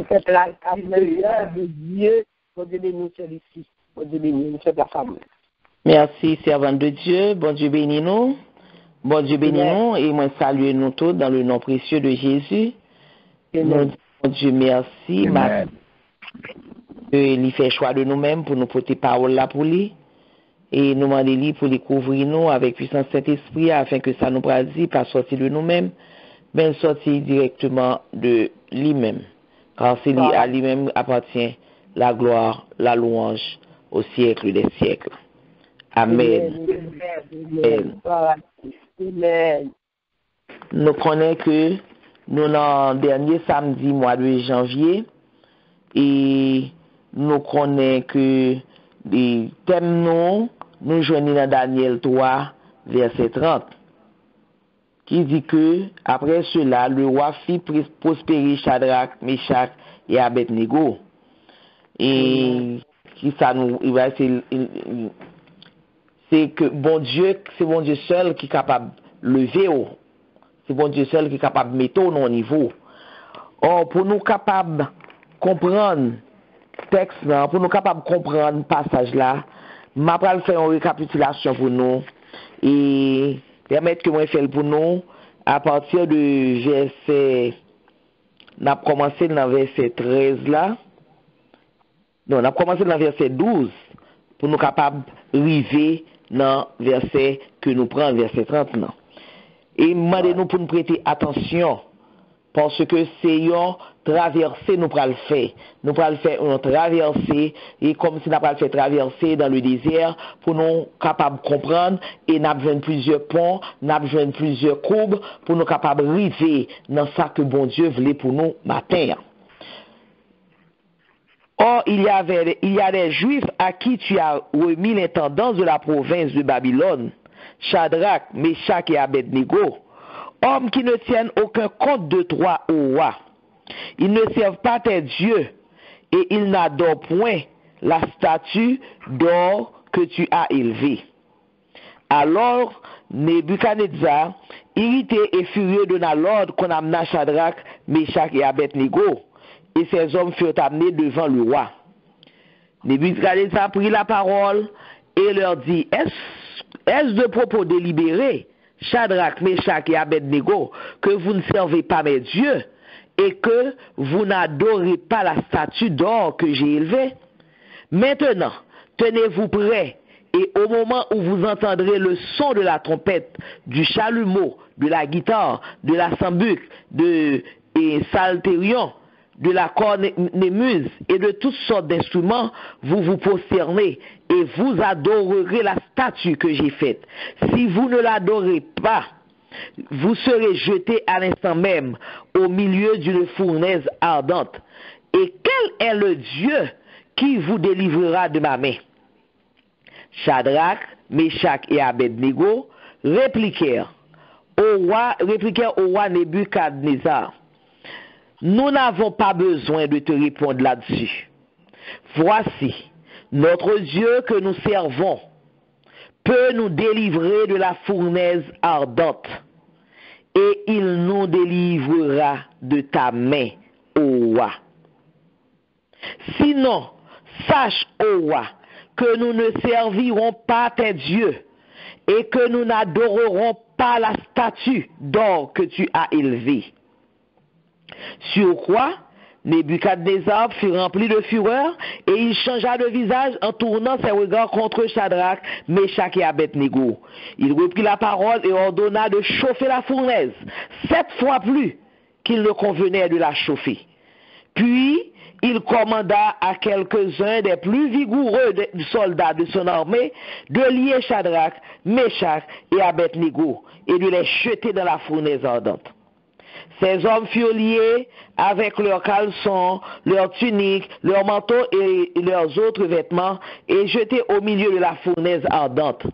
Faites la lumière de Dieu. Bon Dieu bénisse celui-ci. Bon Dieu bénisse la femme. Merci, servante de Dieu. Bon Dieu bénis nous. Bon Dieu bénis nous. Et moi salue nous tous dans le nom précieux de Jésus. Nous, bon Dieu, merci. Il fait choix de nous-mêmes pour nous porter parole là pour lui. Et nous demandons pour les couvrir nous avec puissance Saint-Esprit afin que ça nous dit pas sortir de nous-mêmes, mais sortir directement de lui-même. Car c'est lui, à lui-même appartient la gloire, la louange au siècle des siècles. Amen. Amen. Nous connaissons que nous, dans le dernier samedi, mois de janvier, et nous connaissons que les thèmes nous joignons dans Daniel 3, verset 30, qui dit que, après cela, le roi fit prospérer Shadrach, Meshach et Abednego. Et qui ça nous, c'est que bon Dieu, c'est bon Dieu seul qui est capable de lever, c'est bon Dieu seul qui est capable de mettre au niveau. Or, pour nous capables comprendre texte là, pour nous capables comprendre passage là, m'a pral faire une récapitulation pour nous et permettre que moi faire pour nous à partir de verset, n'a commencé dans verset 13 là. Non, on a commencé dans verset 12 pour nous capables arriver dans verset que nous prenons verset 30 non. Et demandez-nous pour nous prêter attention parce que c'est une traversée nous pral faire. Nous pral faire une traversée et comme si nous pral faire traverser dans le désert pour nous capables de comprendre et nous avons plusieurs ponts, nous avons plusieurs courbes pour nous capables d'arriver dans ça que bon Dieu voulait pour nous matin. Or, il y a des Juifs à qui tu as remis l'intendance de la province de Babylone, Shadrach, Meshach et Abednego, hommes qui ne tiennent aucun compte de toi, ô roi. Ils ne servent pas tes dieux et ils n'adorent point la statue d'or que tu as élevée. Alors, Nebuchadnezzar, irrité et furieux, donna l'ordre qu'on amena Shadrach, Meshach et Abednego. Et ces hommes furent amenés devant le roi. Nebuchadnezzar prit la parole et leur dit, est-ce de propos délibérés, Shadrach, Meshach et Abednego, que vous ne servez pas mes dieux et que vous n'adorez pas la statue d'or que j'ai élevée? Maintenant, tenez-vous prêts et au moment où vous entendrez le son de la trompette, du chalumeau, de la guitare, de la sambuc, de psalterion, de la cornemuse et de toutes sortes d'instruments, vous vous prosternez et vous adorerez la statue que j'ai faite. Si vous ne l'adorez pas, vous serez jetés à l'instant même au milieu d'une fournaise ardente. Et quel est le Dieu qui vous délivrera de ma main? Shadrach, Meshach et Abednego répliquèrent au roi Nebuchadnezzar, nous n'avons pas besoin de te répondre là-dessus. Voici, notre Dieu que nous servons peut nous délivrer de la fournaise ardente, et il nous délivrera de ta main, ô roi. Sinon, sache, ô roi, que nous ne servirons pas tes dieux, et que nous n'adorerons pas la statue d'or que tu as élevée. Sur quoi, Nebuchadnezzar fut rempli de fureur et il changea de visage en tournant ses regards contre Shadrach, Meshach et Abednego. Il reprit la parole et ordonna de chauffer la fournaise 7 fois plus qu'il ne convenait de la chauffer. Puis, il commanda à quelques-uns des plus vigoureux soldats de son armée de lier Shadrach, Meshach et Abednego et de les jeter dans la fournaise ardente. Ces hommes furent liés avec leurs caleçons, leurs tuniques, leurs manteaux et leurs autres vêtements et jetés au milieu de la fournaise ardente.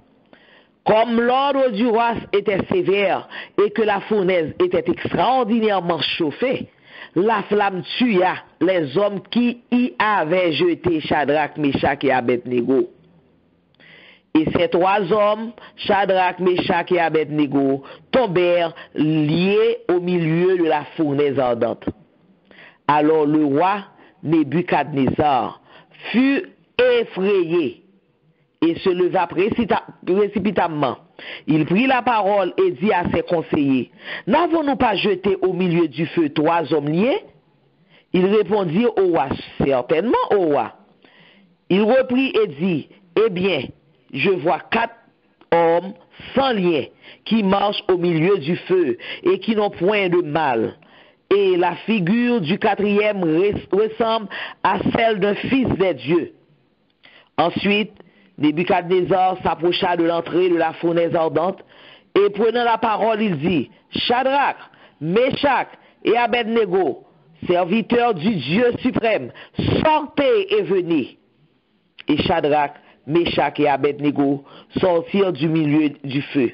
Comme l'ordre du roi était sévère et que la fournaise était extraordinairement chauffée, la flamme tua les hommes qui y avaient jeté Shadrach, Meshach et Abednego. Et ces 3 hommes, Shadrach, Meshach et Abednego, tombèrent liés au milieu de la fournaise ardente. Alors le roi Nebuchadnezzar fut effrayé et se leva précipitamment. Il prit la parole et dit à ses conseillers, « N'avons-nous pas jeté au milieu du feu 3 hommes liés ?» Ils répondirent au roi, « Certainement, au roi. » Il reprit et dit, « Eh bien, je vois 4 hommes sans lien qui marchent au milieu du feu et qui n'ont point de mal. Et la figure du 4e ressemble à celle d'un fils des dieux. » Ensuite, Nebuchadnezzar s'approcha de l'entrée de la fournaise ardente et prenant la parole, il dit, « Shadrach, Meshach et Abednego, serviteurs du Dieu suprême, sortez et venez. » Et Shadrach, Meshach et Abednego sortirent du milieu du feu.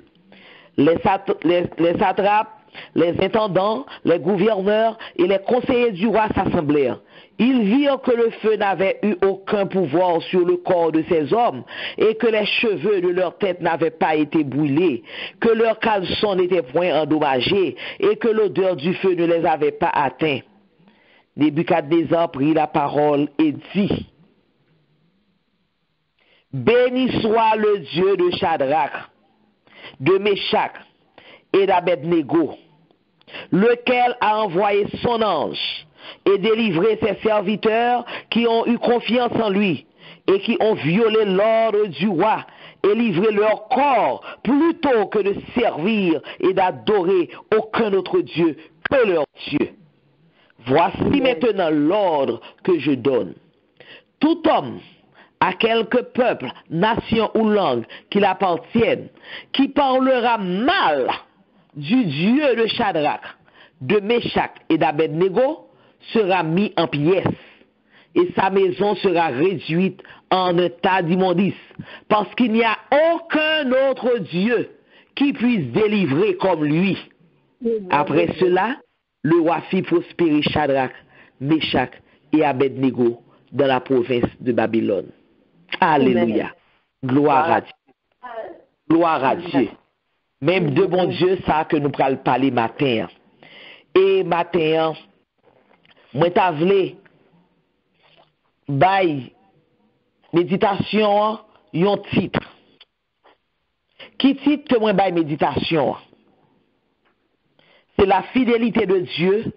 Les satrapes, les intendants, les gouverneurs et les conseillers du roi s'assemblèrent. Ils virent que le feu n'avait eu aucun pouvoir sur le corps de ces hommes et que les cheveux de leur tête n'avaient pas été brûlés, que leurs caleçons n'étaient point endommagés et que l'odeur du feu ne les avait pas atteints. Nebuchadnezzar prit la parole et dit, « Béni soit le Dieu de Shadrach, de Meshach et d'Abednego, lequel a envoyé son ange et délivré ses serviteurs qui ont eu confiance en lui et qui ont violé l'ordre du roi et livré leur corps plutôt que de servir et d'adorer aucun autre Dieu que leur Dieu. Voici maintenant l'ordre que je donne. Tout homme, à quelque peuple, nation ou langue qu'il appartienne, qui parlera mal du Dieu de Shadrach, de Meshach et d'Abednego, sera mis en pièces, et sa maison sera réduite en un tas d'immondices, parce qu'il n'y a aucun autre Dieu qui puisse délivrer comme lui. Après cela, le roi fit prospérer Shadrach, Meshach et Abednego dans la province de Babylone. Alléluia. Gloire à Dieu. Gloire à Dieu. Même de bon Dieu, ça que nous prenons parler matin. Et matin, moi t'as voulu bail méditation yon titre. Qui titre que moi bail méditation? C'est la fidélité de Dieu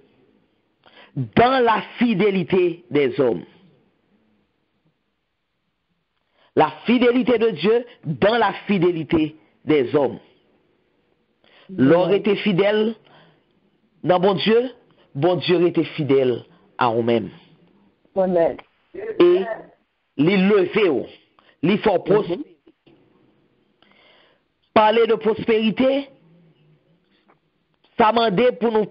dans la fidélité des hommes. La fidélité de Dieu dans la fidélité des hommes. L'or était fidèle dans bon Dieu était fidèle à eux-mêmes. Amen. Et les lever, les faire prospérer. Parler de prospérité, ça m'a dit pour nous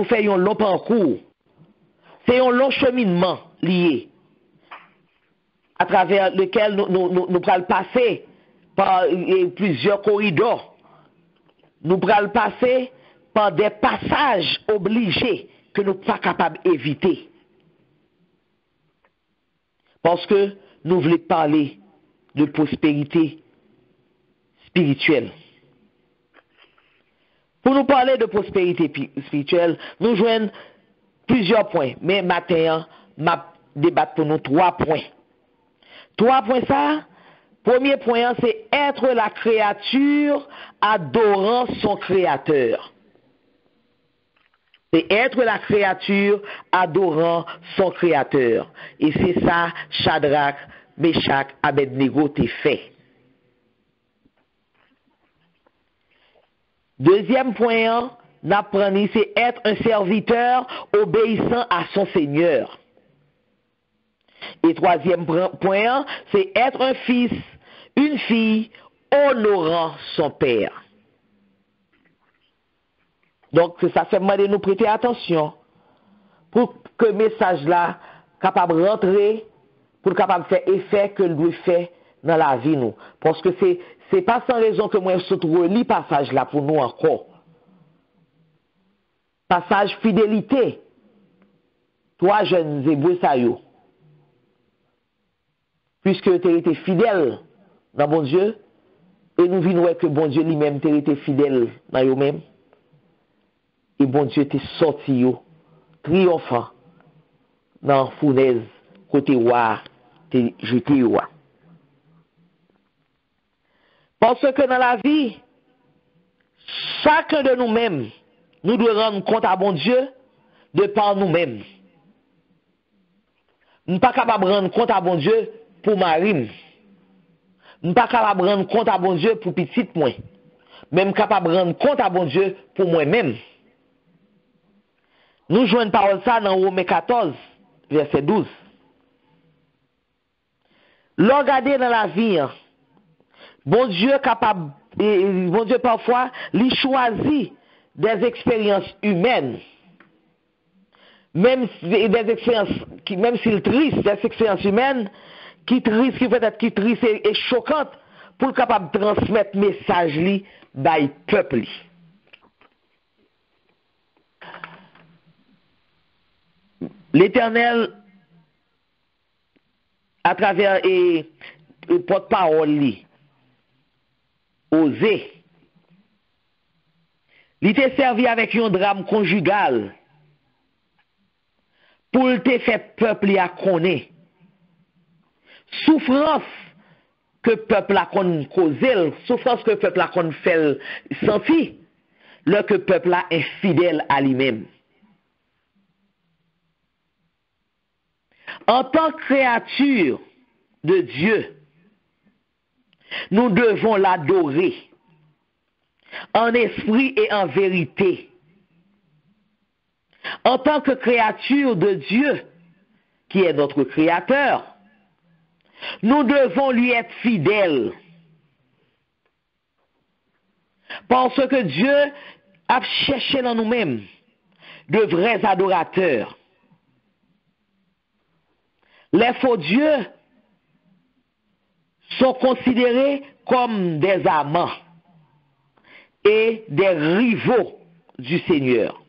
faire un long parcours. C'est un long cheminement lié, à travers lequel nous allons passer par plusieurs corridors. Nous allons passer par des passages obligés que nous ne sommes pas capables d'éviter. Parce que nous voulons parler de prospérité spirituelle. Pour nous parler de prospérité spirituelle, nous joignons plusieurs points. Mais maintenant, ma débat pour nous 3 points. 3 points ça. Premier point, c'est être la créature adorant son créateur. C'est être la créature adorant son créateur. Et c'est ça, Shadrach, Meshach, Abednego t'est fait. Deuxième point, n'apprenez, c'est être un serviteur obéissant à son Seigneur. Et troisième point, c'est être un fils, une fille honorant son père. Donc, ça fait mal de nous prêter attention pour que le message-là capable de rentrer, pour capable de faire effet que le fait dans la vie nous. Parce que c'est pas sans raison que moi je relis le passage là pour nous encore. Passage fidélité. Toi, jeunes hébreux, ça y est. Puisque tu as été fidèle dans bon Dieu, et nous venons que bon Dieu lui-même t'a été fidèle dans lui-même, et bon Dieu t'est sorti triomphant dans fournaise côté roi te jeté roi. Parce que dans la vie, chacun de nous-mêmes, nous devons rendre compte à bon Dieu de par nous-mêmes. Nous ne sommes pas capables de rendre compte à bon Dieu pour Marim. Nous ne sommes pas capables de rendre compte à bon Dieu pour petit moi. Même capable de rendre compte à bon Dieu pour moi-même. Nous jouons une parole ça dans Romains 14, verset 12. Regardez dans la vie, bon Dieu capable, bon Dieu parfois, il choisit des expériences humaines, même des expériences qui, même s'il triste, des expériences humaines qui tristes, qui peut-être qui tristes et choquantes, pour capable de transmettre message li by peuple. L'Éternel, à travers et porte-parole li, osé, il était servi avec un drame conjugal pour te faire peuple à connaître. Souffrance que peuple a causé, souffrance que peuple a fait sentir, le que peuple a infidèle à lui-même. En tant que créature de Dieu, nous devons l'adorer en esprit et en vérité. En tant que créature de Dieu, qui est notre créateur, nous devons lui être fidèles. Parce que Dieu a cherché dans nous-mêmes de vrais adorateurs. Les faux dieux sont considérés comme des amants et des rivaux du Seigneur.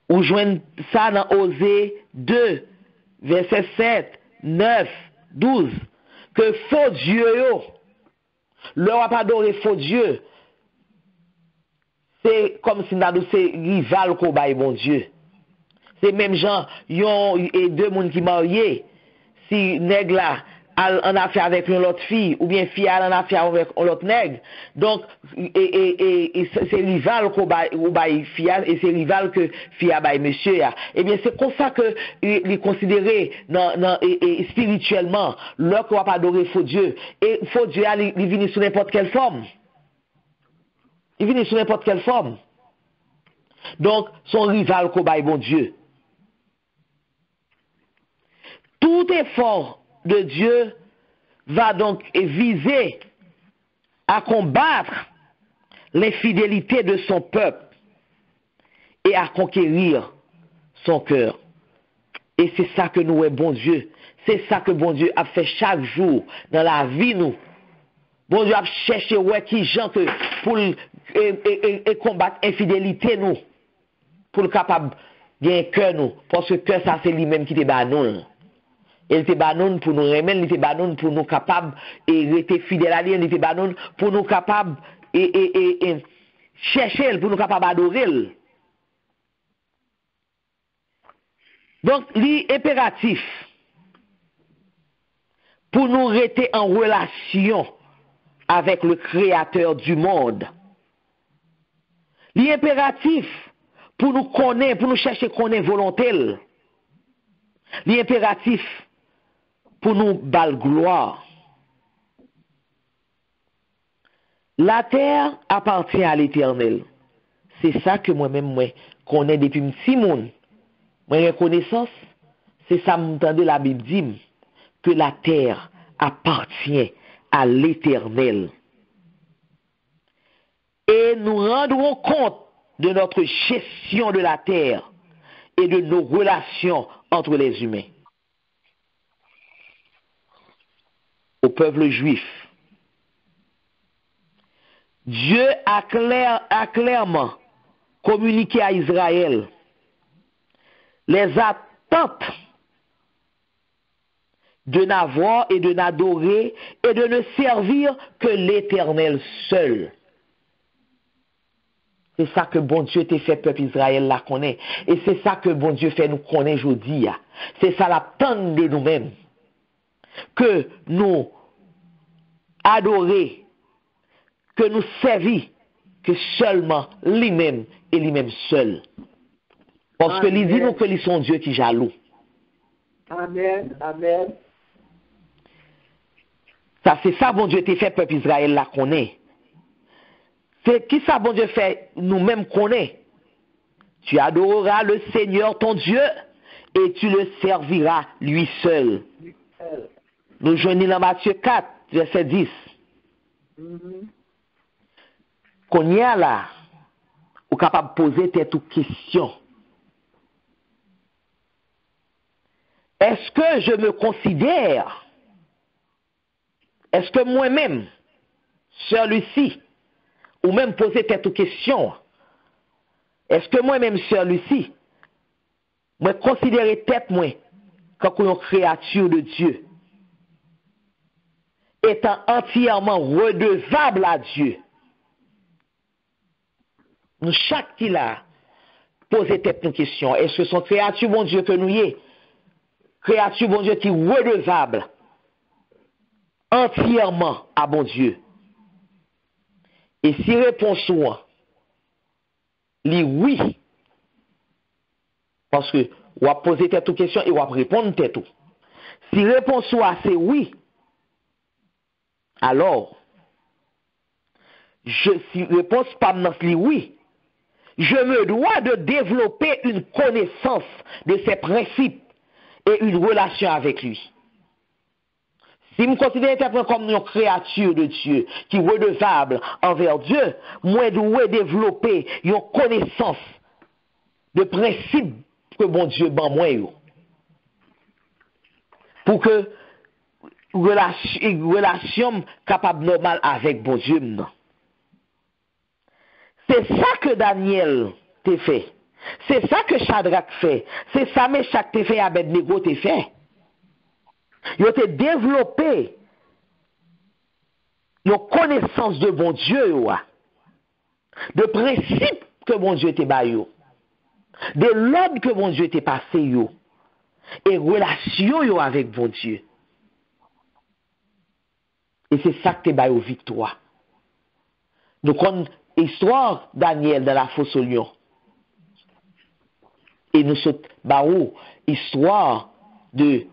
Ou joignent ça dans Osée 2, verset 7, 9, 12, que faux dieux, leur a pas adoré faux dieu, c'est comme si nous avons rival qu'on baille bon Dieu. C'est même gens, yon et deux monde qui mariés, si nègre là en affaire avec une autre fille, ou bien fille en affaire avec l'autre nègre, donc et c'est rival qu'on baille fille, et c'est rival que fille a baille monsieur. Eh bien c'est comme ça que il est considéré spirituellement, là qu'on va pas adorer faux Dieu. Et faux Dieu, il vient sous n'importe quelle forme. Il vient sous n'importe quelle forme. Donc, son rival qu'on baille bon Dieu. Tout effort de Dieu va donc viser à combattre l'infidélité de son peuple et à conquérir son cœur. Et c'est ça que nous est bon Dieu. C'est ça que bon Dieu a fait chaque jour dans la vie nous. Bon Dieu a cherché ouais qui gens que pour combattre l'infidélité nous. Pour le capable bien cœur nous. Parce que cœur ça c'est lui-même qui te bat nous. Il était banon pour nous remettre, il était banon pour nous capables et rester fidèles à lui, il était banon pour nous capables et chercher, pour nous capables d'adorer. Donc, l'impératif pour nous rester en relation avec le Créateur du monde. L'impératif pour nous connaître, pour nous chercher connaître volonté. L'impératif pour nous bal gloire. La terre appartient à l'Éternel. C'est ça que moi-même, moi, connais depuis petit monde. Moi, reconnaissance, c'est ça, m'entendez la Bible dit, que la terre appartient à l'Éternel. Et nous rendrons compte de notre gestion de la terre et de nos relations entre les humains. Au peuple juif, Dieu a clairement communiqué à Israël les attentes de n'avoir et de n'adorer et de ne servir que l'Éternel seul. C'est ça que bon Dieu t'a fait peuple Israël la connaît. Et c'est ça que bon Dieu fait nous connaître aujourd'hui. C'est ça l'attente de nous-mêmes. Que nous adorer, que nous servir, que seulement lui-même et lui-même seul. Parce que il dit nous que lui son Dieu qui jaloux. Amen, amen. Ça, c'est ça, bon Dieu, t'a fait peuple Israël la connaît. C'est qui ça, bon Dieu, fait nous-mêmes connaît. Tu adoreras le Seigneur ton Dieu et tu le serviras lui seul. Nous joignons dans Matthieu 4, verset 10. Qu'on y a là, ou capable de poser tes toutes questions. Est-ce que je me considère, est-ce que moi-même, Sœur Lucie, ou même poser tes toutes questions, est-ce que moi-même, Sœur Lucie, moi considérer tête moi comme une créature de Dieu, étant entièrement redevable à Dieu? Nous, chaque qui là, poser tête une question. Est-ce que son créature, bon Dieu, que nous y est? Créature, bon Dieu, qui est redevable entièrement à bon Dieu. Et si réponse soit, oui, parce que on va poser tête une question et on va répondre tête tout. Si réponse soit c'est oui, alors, si réponse pas oui, je me dois de développer une connaissance de ses principes et une relation avec lui. Si je me considère comme une créature de Dieu qui est redevable envers Dieu, moi je dois développer une connaissance de principes que bon Dieu ban moi pour que relation capable normale avec bon Dieu. C'est ça que Daniel t'a fait. C'est ça que Shadrach fait. C'est ça que Meshach t'a fait et Abednego t'a fait. Ils ont développé une connaissance de bon Dieu, de principes que bon Dieu t'a baillé, de l'ordre que bon Dieu t'a passé, et relation avec bon Dieu. Et c'est ça que t'a baillé aux victoires. Donc, on histoire Daniel dans la fosse au lion. Et nous sommes barou histoire de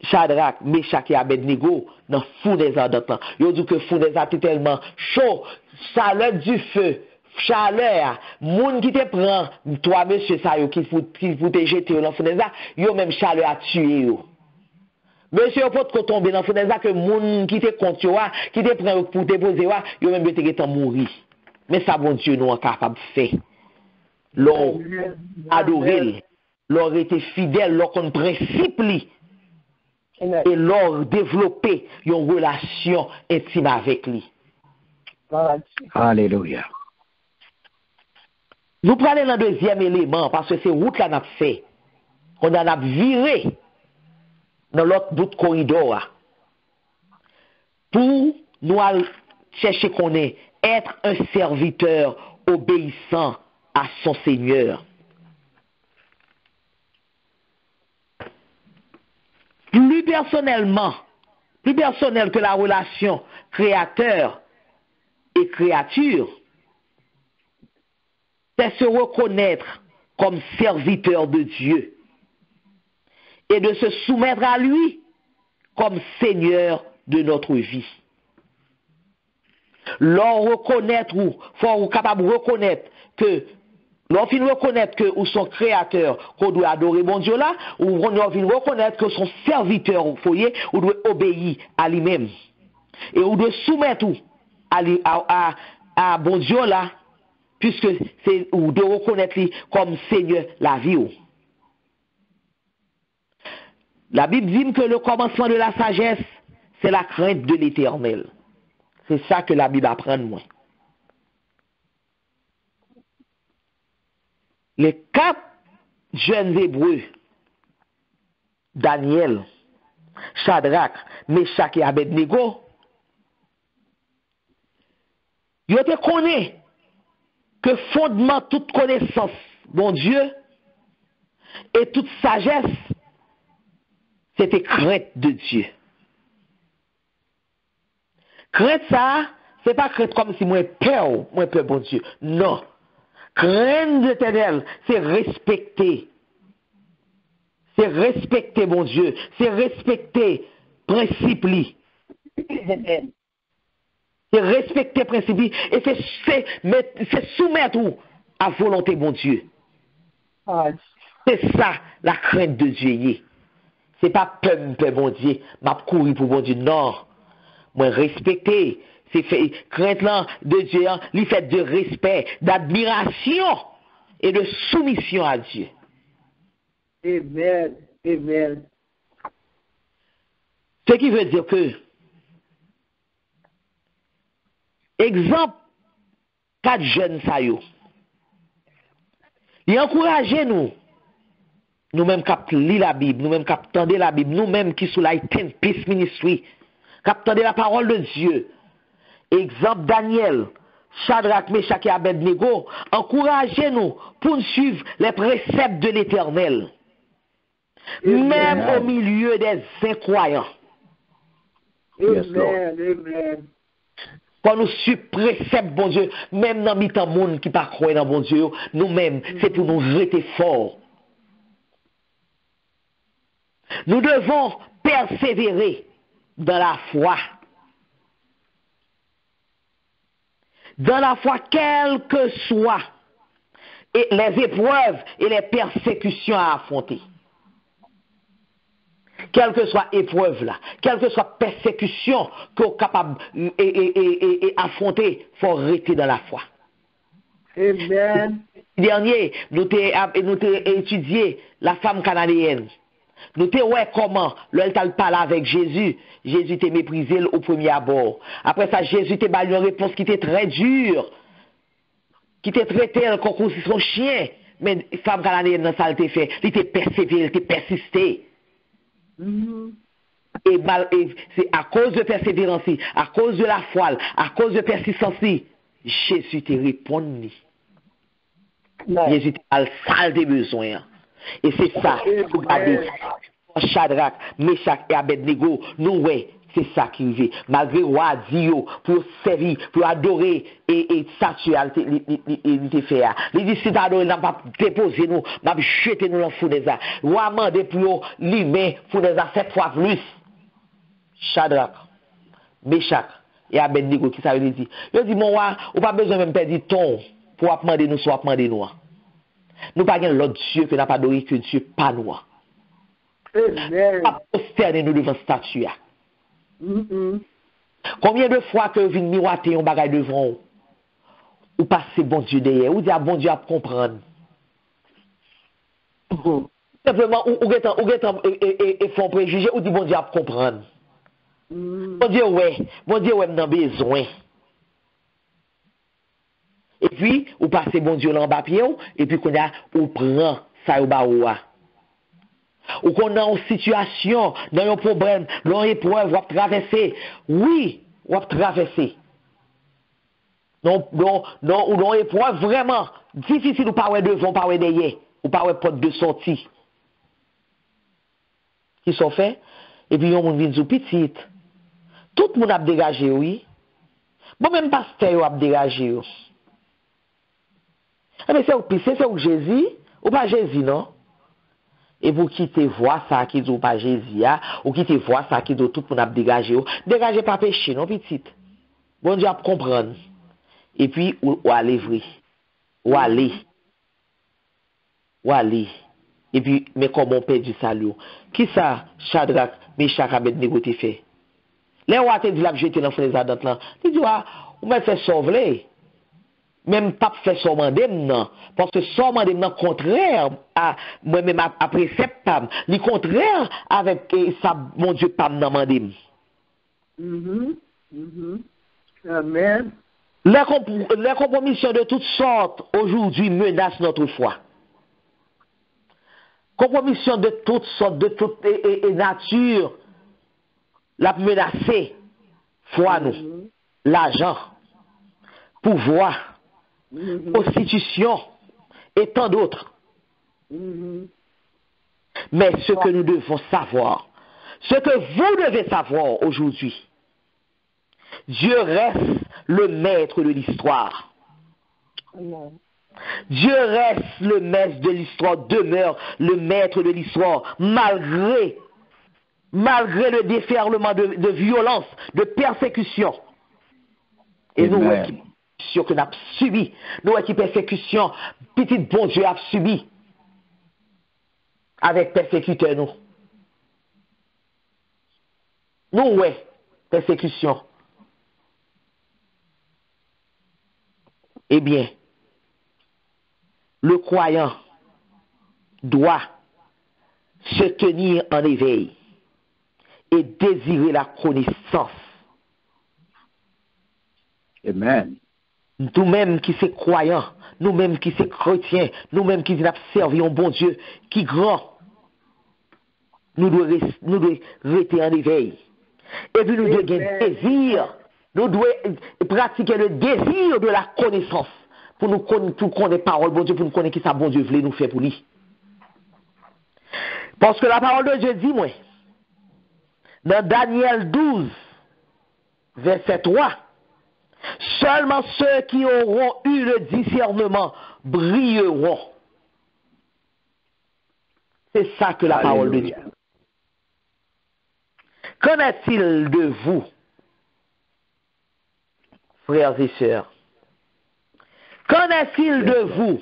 Shadrach, Meshach et Abednego dans fou des ardents. Yo dit que fou des ardents tellement chaud, chaleur du feu, chaleur, moun qui te prend, toi monsieur ça yo qui faut te jeter dans fou des ardents, yo même chaleur a tué yo. Monsieur yo peut tomber dans fou des ardents que moun qui te compte yo, qui te prend pour te poser yo même te getan mourir. Mais ça bon Dieu nous capable faire. L'or adoré, l'or était fidèle, l'or qu'on principe li. Et l'or développer une relation intime avec lui. Alléluia. Nous prenons le deuxième élément parce que c'est route là n'a fait. On a viré dans l'autre bout de corridor pour nous chercher qu'on est être un serviteur obéissant à son Seigneur. Plus personnel que la relation créateur et créature, c'est se reconnaître comme serviteur de Dieu et de se soumettre à lui comme Seigneur de notre vie. L'on reconnaître ou faut capable de reconnaître que l'on fin reconnaître que ou son créateur qu'on doit adorer bon Dieu là ou on doit reconnaître que son serviteur au foyer ou doit obéir à lui-même et ou doit soumettre à bon Dieu là puisque c'est ou de reconnaître lui comme Seigneur la vie. La Bible dit que le commencement de la sagesse c'est la crainte de l'Éternel. C'est ça que la Bible apprend de moi. Les 4 jeunes Hébreux, Daniel, Shadrach, Meshach et Abednego, ils te connaissent que fondement toute connaissance, bon Dieu, et toute sagesse, c'était crainte de Dieu. Crainte ça, c'est pas crainte comme si moi peur bon Dieu. Non. Crainte de l'Éternel, c'est respecter. C'est respecter bon Dieu. C'est respecter principe li. C'est respecter principe li. Et c'est soumettre à volonté bon Dieu. C'est ça la crainte de Dieu. C'est pas peur bon Dieu, m'a courir pour bon Dieu. Non. Moi respecter, c'est fait crainte là de Dieu, lui fait de respect, d'admiration et de soumission à Dieu. Amen. Amen. Ce qui veut dire que exemple 4 jeunes ça yo. Il encourage nous-mêmes qui lisons la Bible, nous-mêmes qui entendons la Bible, nous-mêmes qui sous la Ten Peace Ministry, qui entendons la parole de Dieu. Exemple Daniel, Shadrach, Meshach et Abednego, encouragez-nous pour nous suivre les préceptes de l'Éternel, même au milieu des incroyants. Amen. Quand nous suivons préceptes, bon Dieu, même dans le monde qui ne croit pas dans bon Dieu, nous-mêmes, c'est pour nous rester forts. Nous devons persévérer dans la foi. Dans la foi, quelles que soient les épreuves et les persécutions à affronter. Quelle que soit épreuve là, quelle que soit persécution qu'on est capable affronter, il faut rester dans la foi. Amen. Dernier, nous avons étudié la femme canadienne. Nous avons vu comment, lorsqu'elle parle avec Jésus, Jésus t'a méprisé au premier abord. Après ça, Jésus t'a donné une réponse qui était très dure, qui t'a traité comme si son chien. Mais la femme canadienne, ça l'a fait. Elle t'a persévéré, elle t'a persisté. Et c'est à cause de persévérance, à cause de la foi, à cause de persistance, Jésus te répond. Jésus a le salle des besoins. Et c'est ça, regardez, Shadrach, Meshach et Abednego, nous, c'est ça qui arrive. Malgré roi Dieu, pour servir, pour adorer et statuer, il te fait. Il dit, si tu adores, il n'a pas déposé nous, il n'a pas jeté nous dans le fournaise. Roi mandé pour lui, mais fournaise 7 fois plus. Shadrach, Meshach et Abednego, qui ça veut dire? Il dit, mon roi, on n'a pas besoin même de perdre ton pour demander nous, soit demander nous. Nous pas l'autre Dieu que n'a pas adoré que Dieu pas nous. Amen. Pas prosterner nous devant statue. Combien de fois que vous miroiter un bagage devant ou passer bon Dieu derrière, ou dire bon Dieu à comprendre. Simplement, ou font préjugé, ou dit bon Dieu à comprendre. Bon Dieu, m'en besoin. Et puis, ou passez bon Dieu là en bas pied, et puis qu'on a, ou prend ça au bas ou ou qu'on a une situation, dans un problème, dans une épreuve, ou traverser. Oui, ou traverser. Non, ou dans une épreuve vraiment difficile, ou pas devant, pas derrière, ou pas porte de sortie. Qui sont faits, et puis on vient sous petite. Tout le monde a dégagé, oui. Bon, même pasteur a dégagé. Mais c'est où Jésus, ou pas Jésus, non? Et vous quittez voir ça qui dit ou pas Jésus, ou quittez voir ça qui dit tout le monde a dégagé. Dégagez pas péché, non, petite. Bon Dieu a comprendre. Et puis, ou aller vrai. Ou aller. Et puis, mais comment on perd du salut? Qui ça, Shadrach, Meshach, Abednego te fait? Les rois te dit la jeter dans les ardentes là. Tu dis, ou m'a fait sauver. Même pas fait son mandem non parce que son mandem non contraire à moi même à précepte pas li contraire avec ça mon Dieu pas dans mandem. Amen. Les compromissions de toutes sortes aujourd'hui menacent notre foi. Compromission de toutes sortes, de toute nature la menacer foi nous, l'argent, pouvoir, prostitution et tant d'autres. Mais ce que nous devons savoir, ce que vous devez savoir aujourd'hui, Dieu reste le maître de l'histoire. Dieu reste le maître de l'histoire, demeure le maître de l'histoire, malgré le déferlement de violence, de persécution. Et nous, ce que nous avons subi, nous, qui persécution, petit bon Dieu a subi, avec persécuteur, nous. Nous, ouais, persécution. Eh bien, le croyant doit se tenir en éveil et désirer la connaissance. Amen. Nous-mêmes qui sommes croyants, nous-mêmes qui sommes chrétiens, nous-mêmes qui avons servi un bon Dieu qui est grand, nous devons rester en éveil. Et puis nous devons désir, nous devons pratiquer le désir de la connaissance pour nous connaître la parole de Dieu, pour nous connaître qui ça bon Dieu voulait nous faire pour lui. Parce que la parole de Dieu dit, moi, dans Daniel 12, verset 3, seulement ceux qui auront eu le discernement brilleront. C'est ça que la parole de Dieu. Qu'en est-il de vous, frères et sœurs? Qu'en est-il de vous?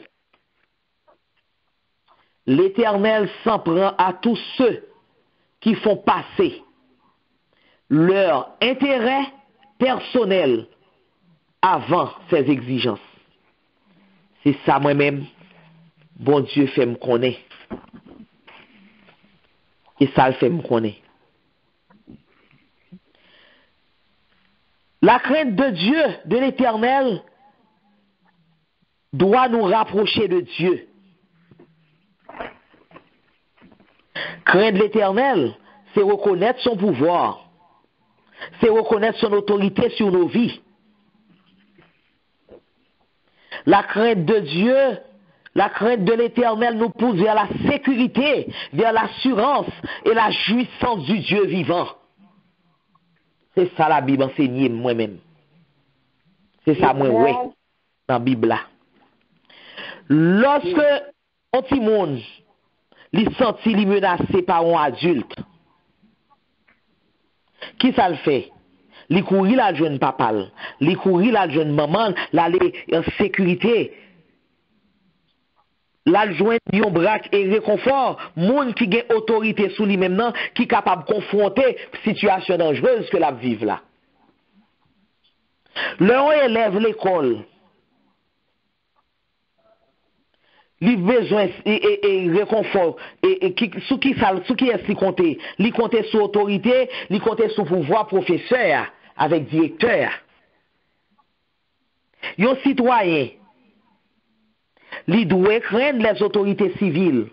L'Éternel s'en prend à tous ceux qui font passer leur intérêt personnel avant ses exigences. C'est ça moi-même, bon Dieu fait me connaître. Et ça le fait me connaître. La crainte de Dieu, de l'Éternel, doit nous rapprocher de Dieu. Craindre l'Éternel, c'est reconnaître son pouvoir. C'est reconnaître son autorité sur nos vies. La crainte de Dieu, la crainte de l'Éternel nous pousse vers la sécurité, vers l'assurance et la jouissance du Dieu vivant. C'est ça la Bible enseigne moi-même. C'est ça moi, oui, dans la Bible là. Lorsque un petit monde il sentit il menacé par un adulte, qui ça le fait? Il courir la jeune papa, il courir la jeune maman, l'aller en sécurité. La joindre un braque et réconfort, monde qui a autorité sous lui même qui est capable de confronter situation dangereuse que la vive là. Leur élève l'école, il besoin et réconfort et sous qui est-ce qu'il compte? Il compte sur autorité, il compte sur pouvoir professeur avec directeur. Un citoyen, il doit craindre les autorités civiles,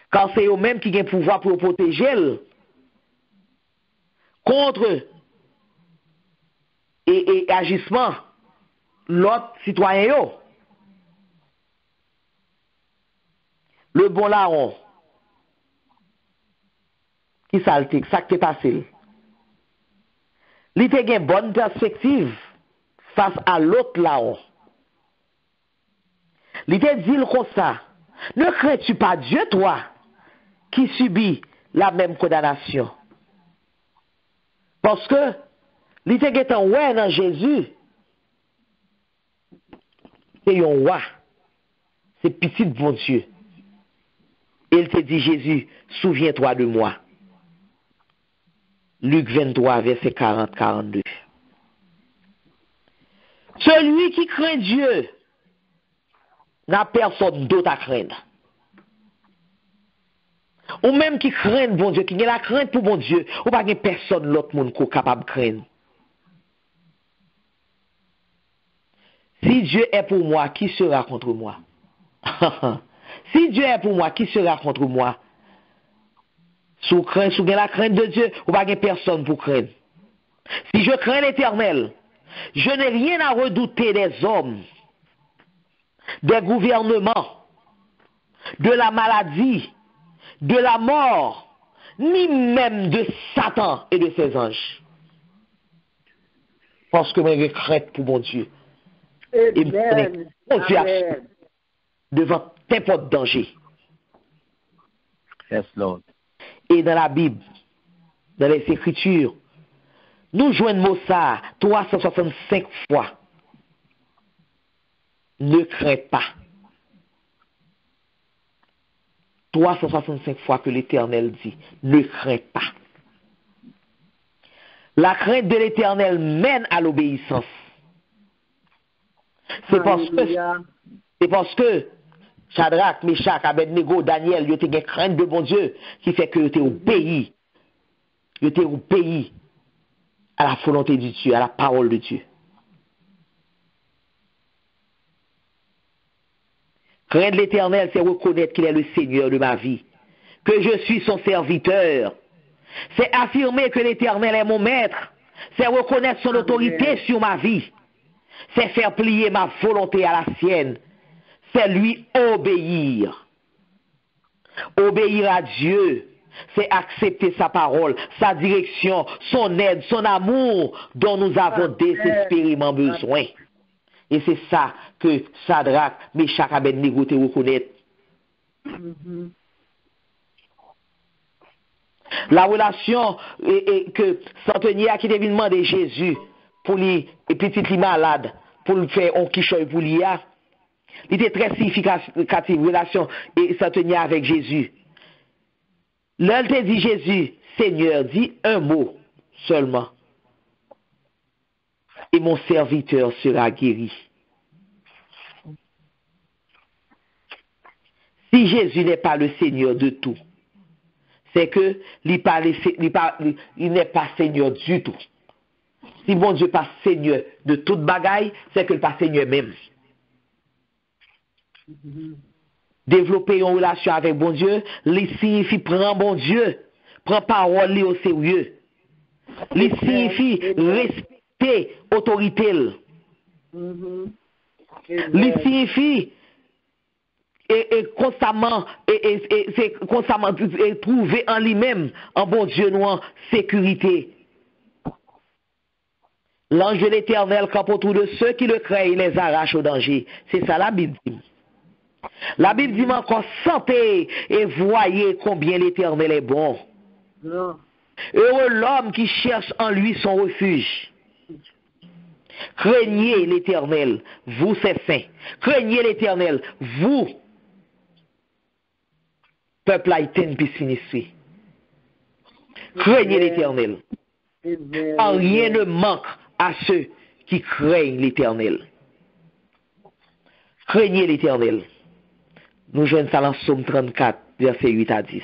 car c'est eux-mêmes qui ont le pouvoir pour protéger contre et agissement l'autre citoyen. Le bon larron, qui ça qui t'est passé? Il a une bonne perspective face à l'autre larron. Il te dit comme ça, ne crains-tu pas Dieu, toi, qui subit la même condamnation? Parce que, il te dit en ouais dans Jésus, c'est un roi, c'est petit bon Dieu. Et il te dit, Jésus, souviens-toi de moi. Luc 23, verset 40-42. Celui qui craint Dieu n'a personne d'autre à craindre. Ou même qui craint bon Dieu, qui a la crainte pour bon Dieu, ou pas personne l'autre monde qui est capable de craindre. Si Dieu est pour moi, qui sera contre moi? Si Dieu est pour moi, qui sera contre moi? Sous la crainte de Dieu, ou pas personne pour craindre. Si je crains l'Éternel, je n'ai rien à redouter des hommes. des gouvernements, de la maladie, de la mort, ni même de Satan et de ses anges. Parce que moi, j'ai crainte pour mon Dieu. Et mon Dieu devant n'importe danger. Yes, Lord. Et dans la Bible, dans les Écritures, nous joignons ça 365 fois. Ne crains pas. 365 fois que l'Éternel dit, ne crains pas. La crainte de l'Éternel mène à l'obéissance. C'est parce que Shadrach, Meshach, Abednego, Daniel, ils ont une crainte de bon Dieu qui fait que ils étaient obéis. Ils étaient obéis à la volonté de Dieu, à la parole de Dieu. Craindre l'Éternel, c'est reconnaître qu'il est le Seigneur de ma vie, que je suis son serviteur. C'est affirmer que l'Éternel est mon maître. C'est reconnaître son autorité sur ma vie. C'est faire plier ma volonté à la sienne. C'est lui obéir. Obéir à Dieu, c'est accepter sa parole, sa direction, son aide, son amour dont nous avons désespérément besoin. Et c'est ça que Shadrach, Meshach, Abednego te reconnaissent. La relation que centenier qui devait demander Jésus pour lui, et petit malade, pour lui faire un quichoy pour lui, il était très significative, relation et centenier avec Jésus. L'un te dit Jésus, Seigneur, dis un mot seulement, et mon serviteur sera guéri. Si Jésus n'est pas le Seigneur de tout, c'est que il n'est pas Seigneur du tout. Si bon Dieu n'est pas Seigneur de toute bagaille, c'est que il n'est pas Seigneur même. Développer une relation avec bon Dieu, il signifie prendre bon Dieu, prendre parole au sérieux. Il signifie respecter l'autorité. Il signifie constamment trouver en lui-même, en bon Dieu, nous en sécurité. L'ange de l'Éternel campe autour de ceux qui le craignent, il les arrache au danger. C'est ça la Bible dit. La Bible dit encore, sentez et voyez combien l'Éternel est bon. Heureux l'homme qui cherche en lui son refuge. Craignez l'Éternel, vous ses saints. Craignez l'Éternel, vous, peuple haïtien puis sinistre. Craignez l'Éternel. Car rien ne manque à ceux qui craignent l'Éternel. Craignez l'Éternel. Nous joignons ça dans Psaume 34, versets 8 à 10.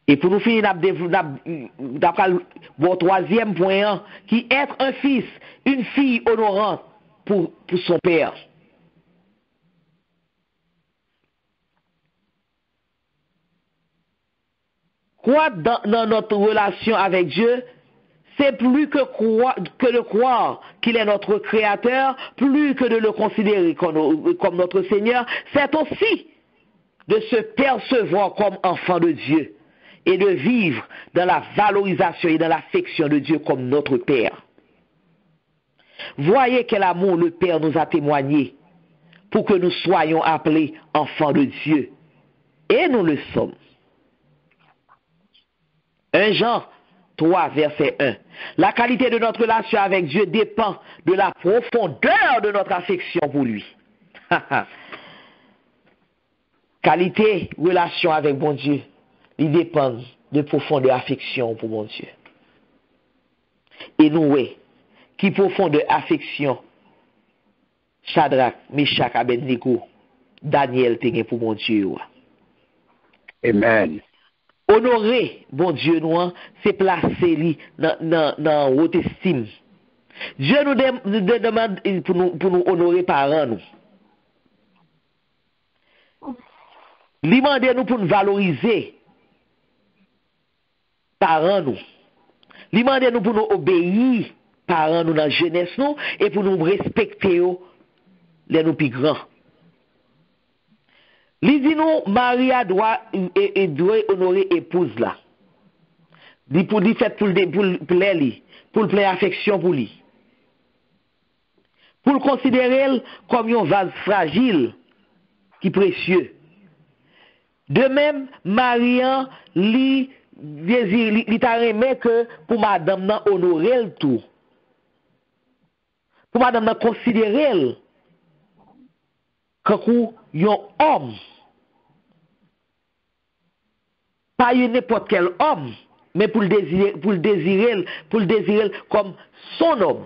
Et pour nous finir, d'après mon troisième point, qui est être un fils, une fille honorante pour son père. Croire dans notre relation avec Dieu, c'est plus que de croire qu'il est notre créateur, plus que de le considérer comme notre Seigneur, c'est aussi de se percevoir comme enfant de Dieu et de vivre dans la valorisation et dans l'affection de Dieu comme notre Père. Voyez quel amour le Père nous a témoigné pour que nous soyons appelés enfants de Dieu. Et nous le sommes. 1 Jean 3, verset 1. La qualité de notre relation avec Dieu dépend de la profondeur de notre affection pour lui. Qualité, relation avec bon Dieu, il dépend de profondeur affection pour mon Dieu. Et nous, oui, qui profondeur affection, Shadrach, Meshach, Abednego, Daniel, t'es pour mon Dieu. Amen. Honorer, bon Dieu, nous, c'est placer lui dans haute estime. Dieu nous demande pour nous honorer parents, nous. Il demande nous pour nous valoriser parents, nous. Il demande nous pour nous obéir parents, nous, dans la jeunesse, nous, et pour nous respecter les nous plus grands. Il dit nous, Maria doit honorer épouse là. Il pour lui faire pour le plein affection pour lui. Pour le considérer comme un vase fragile qui précieux. De même, Maria lui t'a aimé que pour madame nan honorer le tout. Pour madame nan considérer comme un homme. Pas n'importe quel homme, mais pour le désirer comme son homme.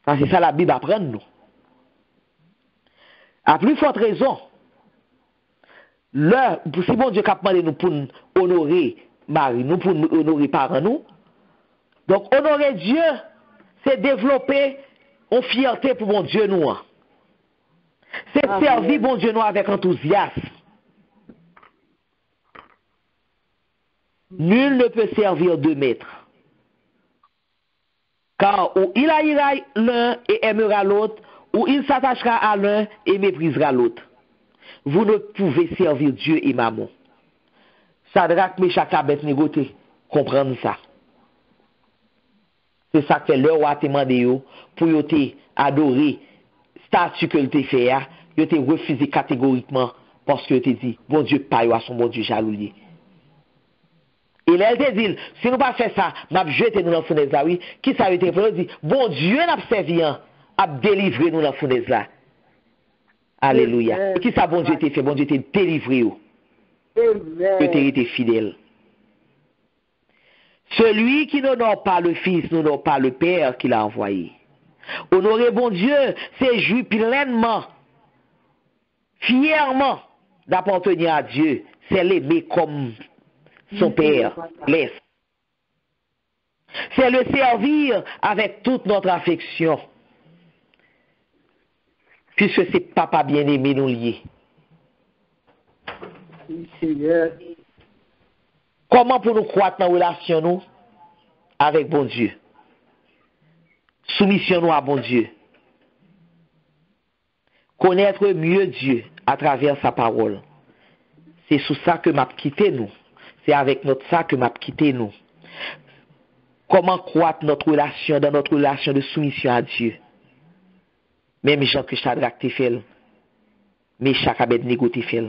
Ça, c'est ça la Bible apprend nous. À plus forte raison, si bon Dieu a demandé nous pour honorer Marie, nous pour honorer parents nous, donc honorer Dieu, c'est développer une fierté pour mon Dieu nous. C'est servir bon Dieu nous avec enthousiasme. Nul ne peut servir deux maîtres. Car ou il haïra l'un et aimera l'autre, ou il s'attachera à l'un et méprisera l'autre. Vous ne pouvez servir Dieu et maman. Shadrach, Meshach, Abednego comprendre ça. C'est ça que le roi t'a demandé pour te adorer statut que te fait, il te refusé catégoriquement parce que te dit bon Dieu pas à son bon Dieu jaloux. Et là, elle te dit, si nous pas fait ça, m'a jeté nous dans la fournaise là, oui, qui ça a été fait? Dit, bon Dieu n'a servi, a délivré nous dans la fournaise là. Alléluia. Et qui ça, bon Dieu t'a fait? Bon Dieu t'a délivré. Que tu été fidèle. Celui qui n'honore pas le Fils n'honore pas le Père qui l'a envoyé. Honorer bon Dieu, c'est jouir pleinement, fièrement d'appartenir à Dieu. C'est l'aimer comme son Père laisse. C'est le servir avec toute notre affection. Puisque c'est papa bien-aimé nous lié. Comment pour nous croître dans la relation nous avec bon Dieu? Soumission nous à bon Dieu. Connaître mieux Dieu à travers sa parole. C'est sous ça que m'a quitté nous. C'est avec notre ça que m'a quitté nous. Comment croître notre relation dans notre relation de soumission à Dieu? Même Jean que Shadrach te fait, Meshach Abednego te fait.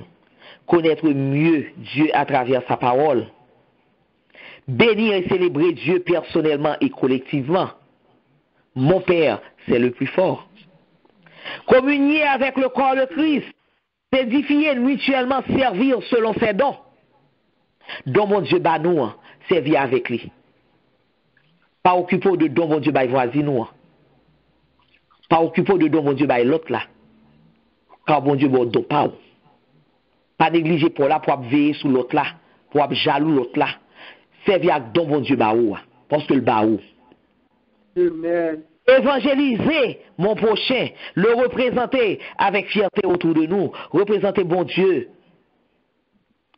Connaître mieux Dieu à travers sa parole. Bénir et célébrer Dieu personnellement et collectivement. Mon Père, c'est le plus fort. Communier avec le corps de Christ. S'édifier mutuellement, servir selon ses dons. Don mon Dieu ba nous, servir avec lui. Pas occuper de don mon Dieu ba voisin nous. Pas occuper de don mon Dieu ba l'autre là. Car mon Dieu bon don pas. Pas négliger pour là pour veiller sur l'autre là, pour jaloux l'autre là. Servir avec don mon Dieu ba ou, parce que le ba ou. Amen. Évangéliser mon prochain, le représenter avec fierté autour de nous, représenter bon Dieu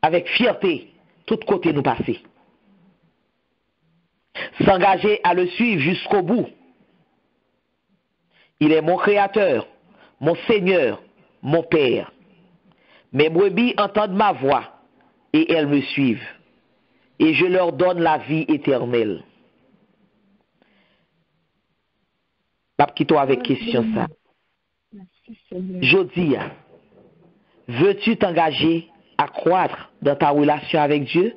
avec fierté, tout côté nous passer. S'engager à le suivre jusqu'au bout. Il est mon créateur, mon Seigneur, mon Père. Mes brebis entendent ma voix et elles me suivent. Et je leur donne la vie éternelle. Pas quitter avec question ça. Jodi, veux-tu t'engager à croître dans ta relation avec Dieu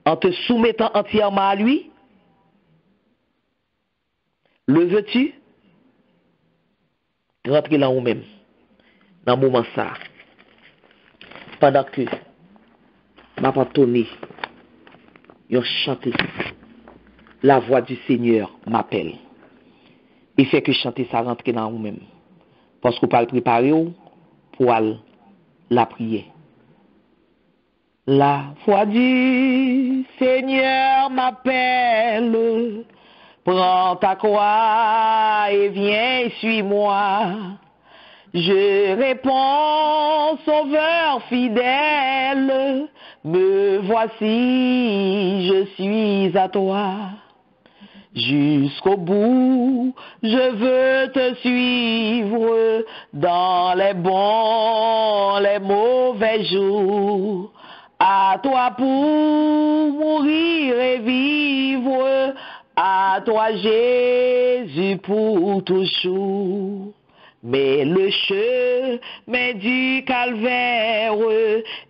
en te soumettant entièrement à lui? Le veux-tu? Rentre là où même, dans le moment ça. Pendant que ma tonné, yon chanté, la voix du Seigneur m'appelle. Et fait que chanter ça rentre dans vous-même. Parce qu'on peut le préparer pour la prière. La voix du Seigneur m'appelle. Prends ta croix et viens, suis-moi. Je réponds, Sauveur fidèle. Me voici, je suis à toi. Jusqu'au bout, je veux te suivre dans les bons, les mauvais jours. À toi pour mourir et vivre, à toi Jésus pour toujours. Mais le chemin du calvaire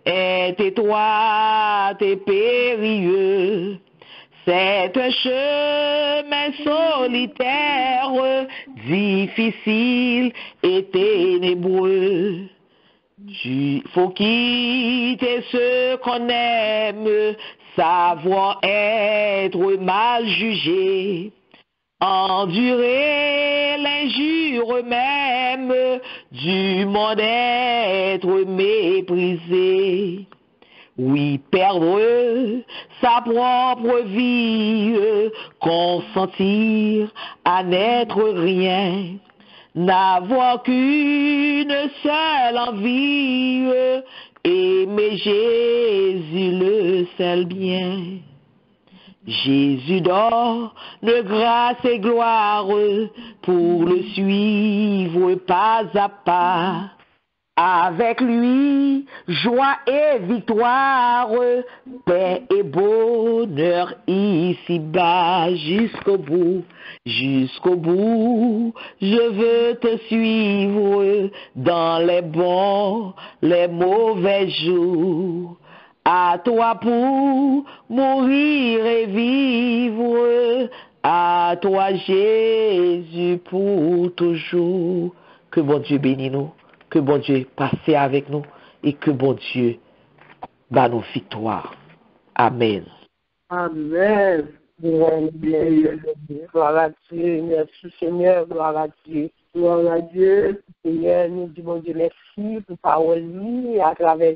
est étroit et périlleux. C'est un chemin solitaire, difficile et ténébreux. Faut quitter ce qu'on aime, savoir être mal jugé, endurer l'injure même du monde, être méprisé. Oui, perdre sa propre vie, consentir à n'être rien, n'avoir qu'une seule envie, aimer Jésus le seul bien. Jésus donne grâce et gloire pour le suivre pas à pas. Avec lui, joie et victoire, paix et bonheur ici-bas, jusqu'au bout, je veux te suivre dans les bons, les mauvais jours. À toi pour mourir et vivre, à toi Jésus pour toujours. Que bon Dieu bénisse nous. Que bon Dieu passe avec nous et que bon Dieu bat nos victoires. Amen. Amen. Gloire à Dieu. Merci Seigneur. Gloire à Dieu. Gloire à Dieu. Seigneur, nous disons Dieu merci pour parole à travers